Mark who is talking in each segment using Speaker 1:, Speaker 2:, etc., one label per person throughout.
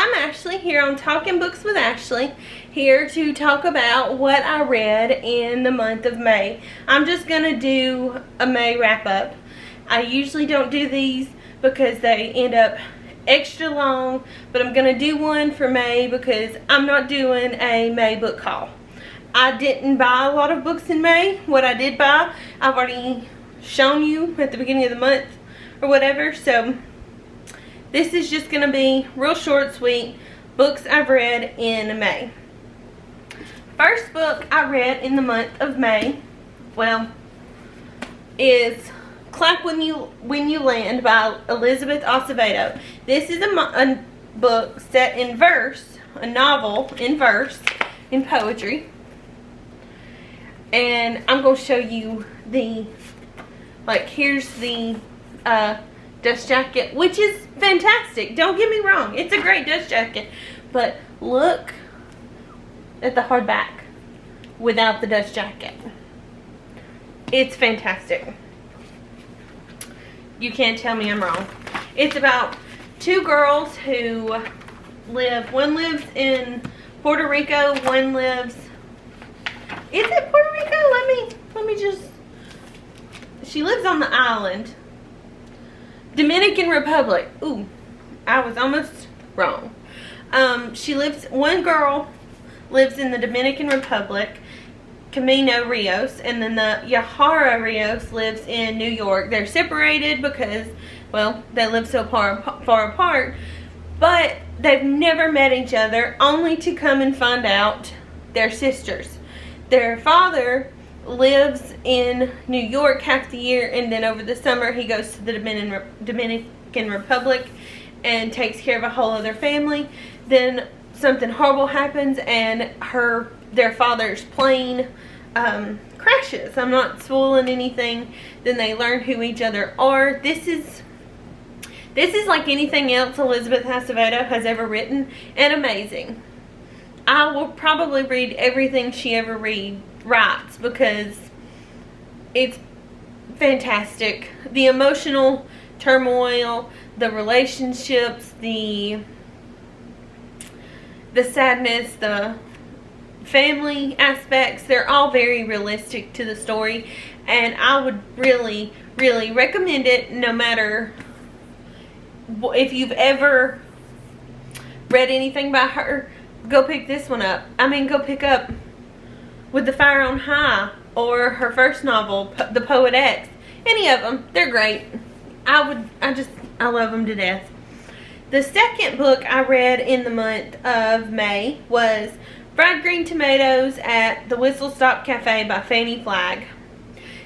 Speaker 1: I'm Ashley here on Talking Books with Ashley, here to talk about what I read in the month of May. I'm just going to do a May wrap up. I usually don't do these because they end up extra long, but I'm going to do one for May because I'm not doing a May book haul. I didn't buy a lot of books in May. What I did buy, I've already shown you at the beginning of the month or whatever, so this is just going to be real short, sweet books I've read in May. First book I read in the month of May, well, is Clap When You Land by Elizabeth Acevedo. This is a book set in verse, a novel in verse, in poetry. And I'm going to show you here's the dust jacket, which is fantastic. Don't get me wrong, it's a great dust jacket, but look at the hardback without the dust jacket. It's fantastic. You can't tell me I'm wrong. It's about two girls who one lives in Puerto Rico, one lives, is it Puerto Rico? Let me just, she lives on the island. Dominican Republic. Ooh, I was almost wrong. One girl lives in the Dominican Republic, Camino Rios, and then the Yahara Rios lives in New York. They're separated because, well, they live so far apart, but they've never met each other, only to come and find out they're sisters. Their father lives in New York half the year, and then over the summer he goes to the Dominican Republic and takes care of a whole other family. Then something horrible happens and their father's plane crashes. I'm not spoiling anything. Then they learn who each other are. This is like anything else Elizabeth Acevedo has ever written, and amazing. I will probably read everything she ever writes because it's fantastic. The emotional turmoil, the relationships, the sadness, the family aspects, they're all very realistic to the story, and I would really, really recommend it. No matter if you've ever read anything by her, go pick this one up. Go pick up With the Fire on High, or her first novel, The Poet X. Any of them, they're great. I love them to death. The second book I read in the month of May was Fried Green Tomatoes at the Whistle Stop Cafe by Fannie Flagg.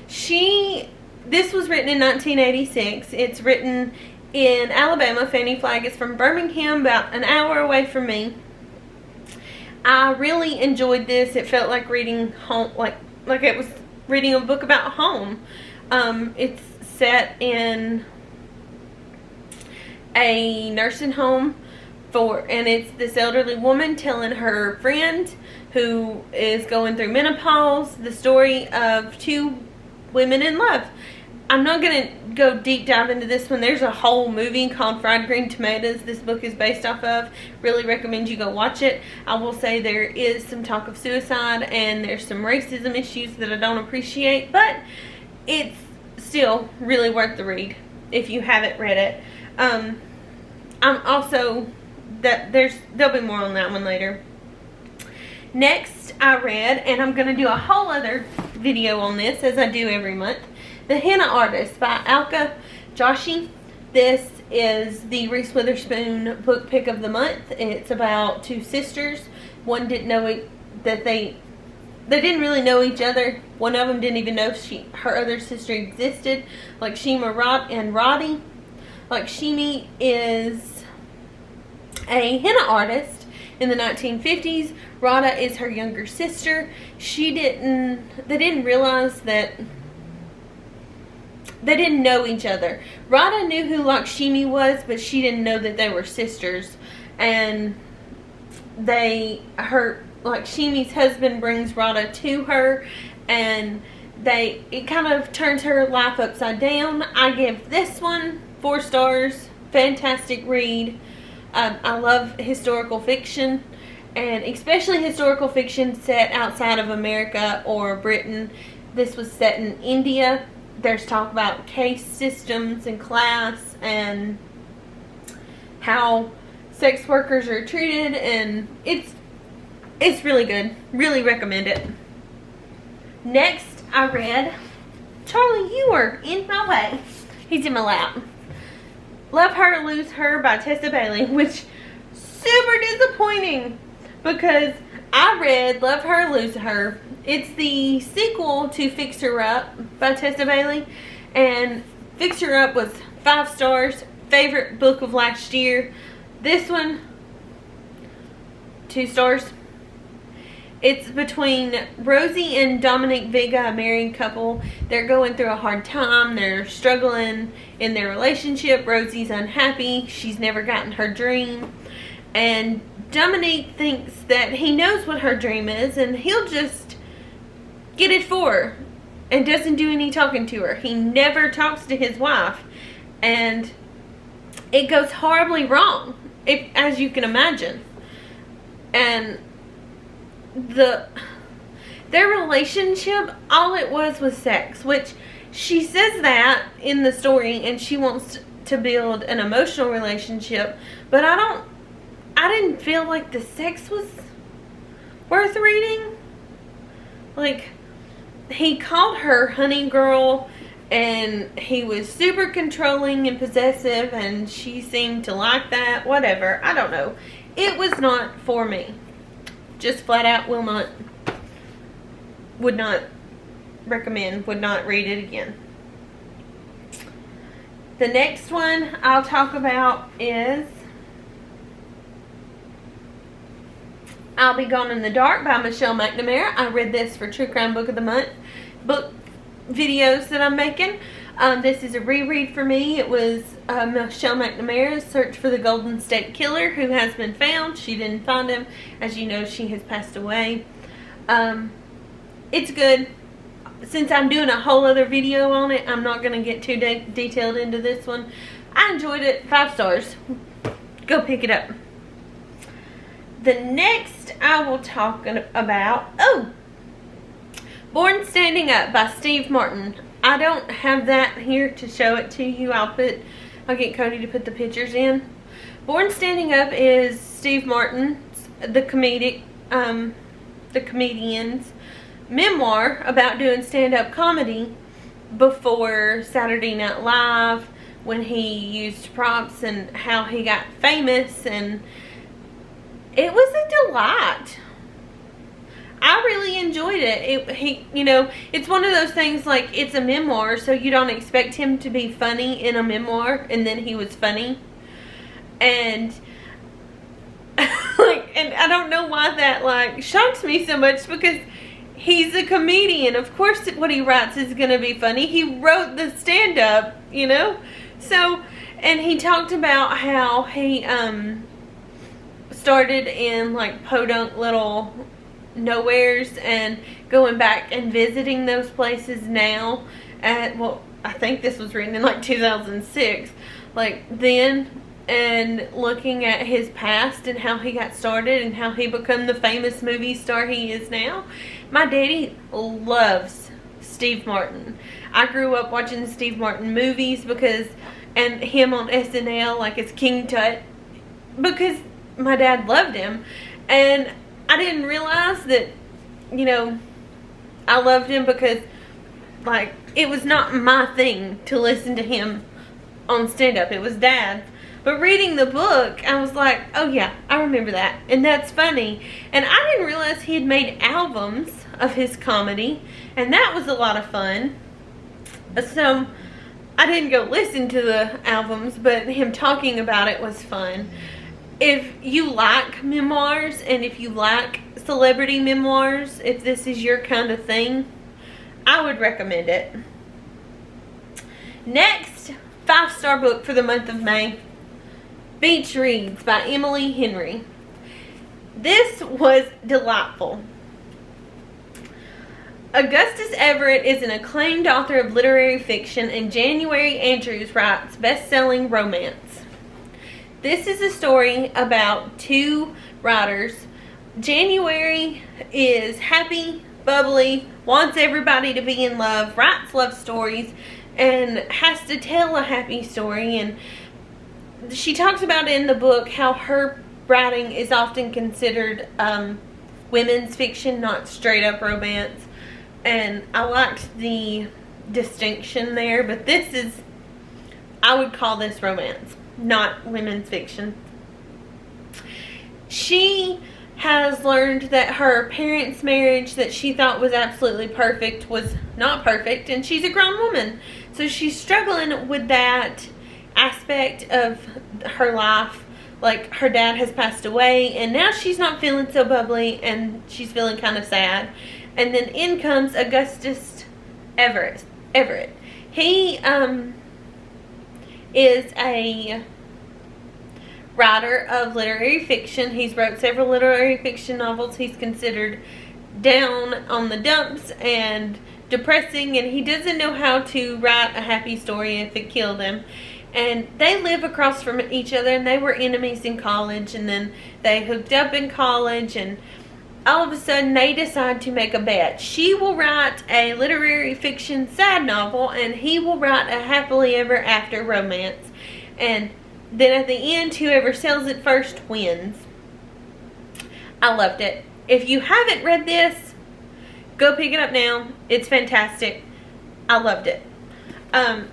Speaker 1: This was written in 1986. It's written in Alabama. Fannie Flagg is from Birmingham, about an hour away from me. I really enjoyed this. It felt like reading home, like it was reading a book about home. It's set in a nursing home and it's this elderly woman telling her friend who is going through menopause the story of two women in love. I'm not going to go deep dive into this one. There's a whole movie called Fried Green Tomatoes this book is based off of. Really recommend you go watch it. I will say there is some talk of suicide and there's some racism issues that I don't appreciate, but it's still really worth the read if you haven't read it. There'll be more on that one later. Next I read, and I'm going to do a whole other video on this as I do every month, The Henna Artist by Alka Joshi. This is the Reese Witherspoon book pick of the month. It's about two sisters. One didn't know that they didn't really know each other. One of them didn't even know her other sister existed. Like Shima and Roddy. Like Shimi is a henna artist in the 1950s. Radha is her younger sister. They didn't realize that they didn't know each other. Radha knew who Lakshmi was, but she didn't know that they were sisters. And Lakshmi's husband brings Radha to her, and it kind of turns her life upside down. I give this one 4 stars. Fantastic read. I love historical fiction, and especially historical fiction set outside of America or Britain. This was set in India. There's talk about caste systems and class and how sex workers are treated, and it's really good. Really recommend it. Next, I read, Charlie, you are in my way. He's in my lap. Love Her to Lose Her by Tessa Bailey, which super disappointing because I read Love Her to Lose Her. It's the sequel to Fix Her Up by Tessa Bailey, and Fix Her Up was 5 stars. Favorite book of last year. This one, 2 stars. It's between Rosie and Dominic Vega, a married couple. They're going through a hard time. They're struggling in their relationship. Rosie's unhappy. She's never gotten her dream. And Dominic thinks that he knows what her dream is, and he'll just get it for her and doesn't do any talking to her. He never talks to his wife. And it goes horribly wrong, as you can imagine. And their relationship, all it was sex, which she says that in the story, and she wants to build an emotional relationship, but I didn't feel like the sex was worth reading. Like, he called her honey girl, and he was super controlling and possessive, and she seemed to like that. Whatever, I don't know. It was not for me. Just flat out would not recommend, would not read it again. The next one I'll talk about is I'll Be Gone in the Dark by Michelle McNamara. I read this for True Crime Book of the Month book videos that I'm making. This is a reread for me. It was Michelle McNamara's Search for the Golden State Killer, who has been found. She didn't find him. As you know, she has passed away. It's good. Since I'm doing a whole other video on it, I'm not going to get too detailed into this one. I enjoyed it. 5 stars. Go pick it up. The next I will talk about, Born Standing Up by Steve Martin. I don't have that here to show it to you. I'll get Cody to put the pictures in. Born Standing Up is Steve Martin's, the comedian's memoir about doing stand-up comedy before Saturday Night Live, when he used props and how he got famous, and it was a delight. I really enjoyed it. It's one of those things, like, it's a memoir, so you don't expect him to be funny in a memoir, and then he was funny. And and I don't know why that shocks me so much, because he's a comedian. Of course what he writes is going to be funny. He wrote the stand-up, So, and he talked about how he started in podunk little nowheres and going back and visiting those places now I think this was written in 2006, then, and looking at his past and how he got started and how he became the famous movie star he is now. My daddy loves Steve Martin. I grew up watching Steve Martin movies and him on SNL as King Tut, because my dad loved him. And I didn't realize that, I loved him because, it was not my thing to listen to him on stand-up. It was Dad. But reading the book, I was like, oh yeah, I remember that. And that's funny. And I didn't realize he had made albums of his comedy. And that was a lot of fun. So, I didn't go listen to the albums, but him talking about it was fun. If you like memoirs, and if you like celebrity memoirs, if this is your kind of thing, I would recommend it. Next, 5-star book for the month of May, Beach Reads by Emily Henry. This was delightful. Augustus Everett is an acclaimed author of literary fiction, and January Andrews writes best-selling romance. This is a story about two writers. January is happy, bubbly, wants everybody to be in love, writes love stories, and has to tell a happy story. And she talks about in the book how her writing is often considered women's fiction, not straight up romance. And I liked the distinction there, but this is, I would call this romance, not women's fiction. She has learned that her parents' marriage that she thought was absolutely perfect was not perfect, and she's a grown woman. So she's struggling with that aspect of her life. Like, her dad has passed away, and now she's not feeling so bubbly, and she's feeling kind of sad. And then in comes Augustus Everett. He is a writer of literary fiction. He's wrote several literary fiction novels. He's considered down on the dumps and depressing, and he doesn't know how to write a happy story if it killed him. And they live across from each other, and they were enemies in college, and then they hooked up in college, and all of a sudden they decide to make a bet. She will write a literary fiction sad novel, and he will write a happily ever after romance. And then at the end, whoever sells it first wins. I loved it. If you haven't read this, go pick it up now. It's fantastic. I loved it. I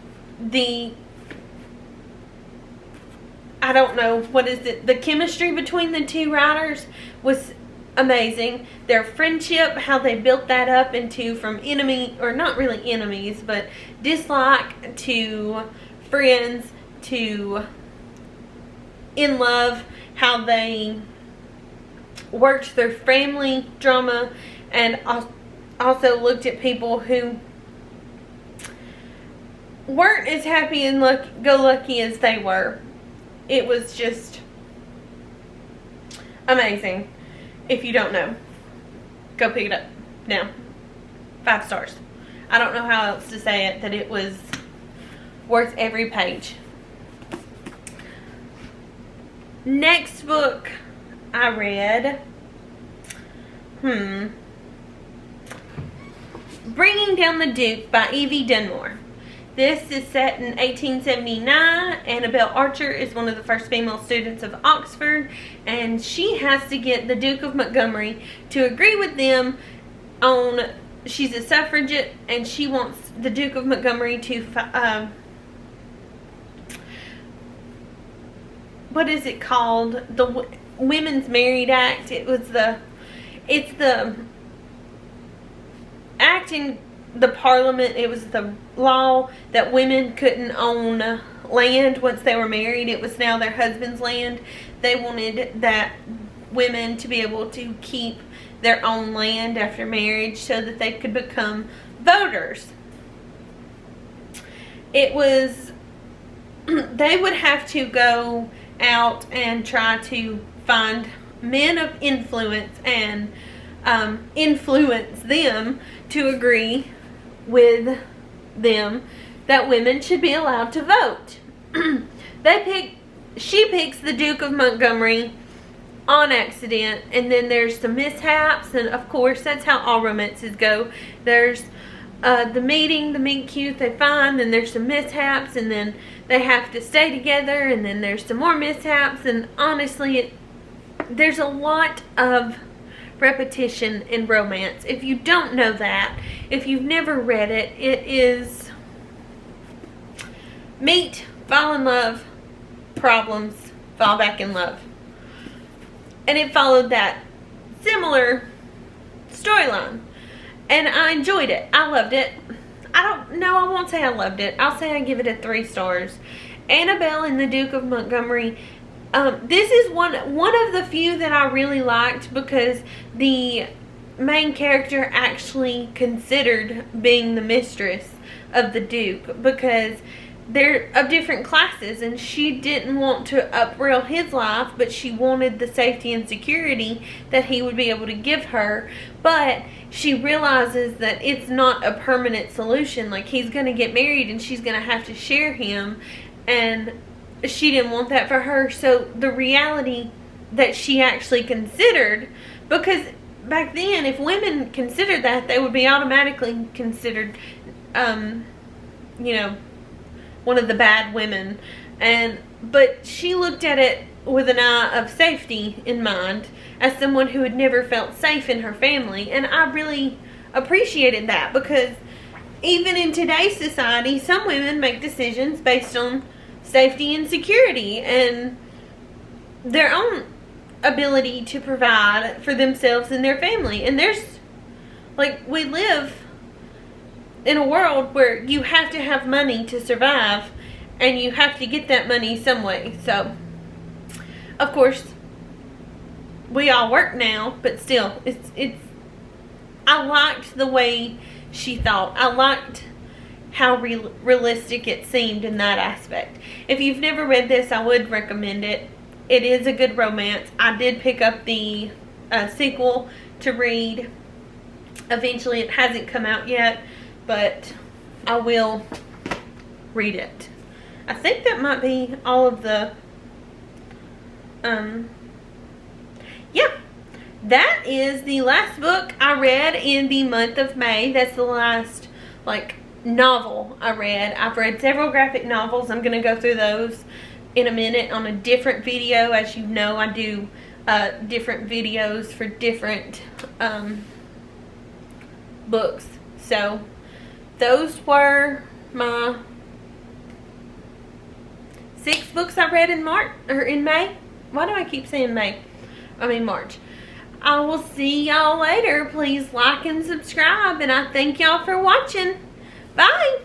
Speaker 1: don't know, what is it? The chemistry between the two writers was amazing. Their friendship, how they built that up into from enemy, or not really enemies, but dislike to friends to in love, how they worked their family drama, and also looked at people who weren't as happy and go-lucky as they were. It was just amazing. If you don't know, go pick it up now. 5 stars. I don't know how else to say it, that it was worth every page. Next book I read, Bringing Down the Duke by Evie Dunmore. This is set in 1879. Annabelle Archer is one of the first female students of Oxford, and she has to get the Duke of Montgomery to agree with them on, she's a suffragette, and she wants the Duke of Montgomery to, what is it called? The Women's Married Act. It's the act in the Parliament. It was the law that women couldn't own land once they were married. It was now their husband's land. They wanted that women to be able to keep their own land after marriage so that they could become voters. It was, they would have to go out and try to find men of influence and influence them to agree with them that women should be allowed to vote. She picks the Duke of Montgomery on accident, and then there's some mishaps, and of course that's how all romances go. There's the meeting, the meet cute, they find, and there's some mishaps, and then they have to stay together, and then there's some more mishaps, and honestly there's a lot of repetition in romance. If you don't know that, if you've never read it, it is meet, fall in love, problems, fall back in love. And it followed that similar storyline. And I enjoyed it. I loved it. I won't say I loved it. I'll say I give it a 3 stars. Annabelle and the Duke of Montgomery. This is one of the few that I really liked, because the main character actually considered being the mistress of the Duke, because they're of different classes, and she didn't want to uproot his life, but she wanted the safety and security that he would be able to give her. But she realizes that it's not a permanent solution. Like, he's going to get married and she's going to have to share him, and she didn't want that for her. So the reality that she actually considered, because back then if women considered that, they would be automatically considered you know, one of the bad women. But she looked at it with an eye of safety in mind, as someone who had never felt safe in her family. And I really appreciated that, because even in today's society, some women make decisions based on safety and security and their own ability to provide for themselves and their family. And there's, like, we live in a world where you have to have money to survive, and you have to get that money some way. So, of course, we all work now, but still, I liked the way she thought. I liked how realistic it seemed in that aspect. If you've never read this, I would recommend it. It is a good romance. I did pick up the sequel to read. Eventually, it hasn't come out yet, but I will read it. I think that might be all of the, yeah. That is the last book I read in the month of May. That's the last, like, novel I read. I've read several graphic novels. I'm going to go through those in a minute on a different video. As you know, I do different videos for different books. So, those were my 6 books I read in May. Why do I keep saying May? I mean March. I will see y'all later. Please like and subscribe, and I thank y'all for watching. Bye.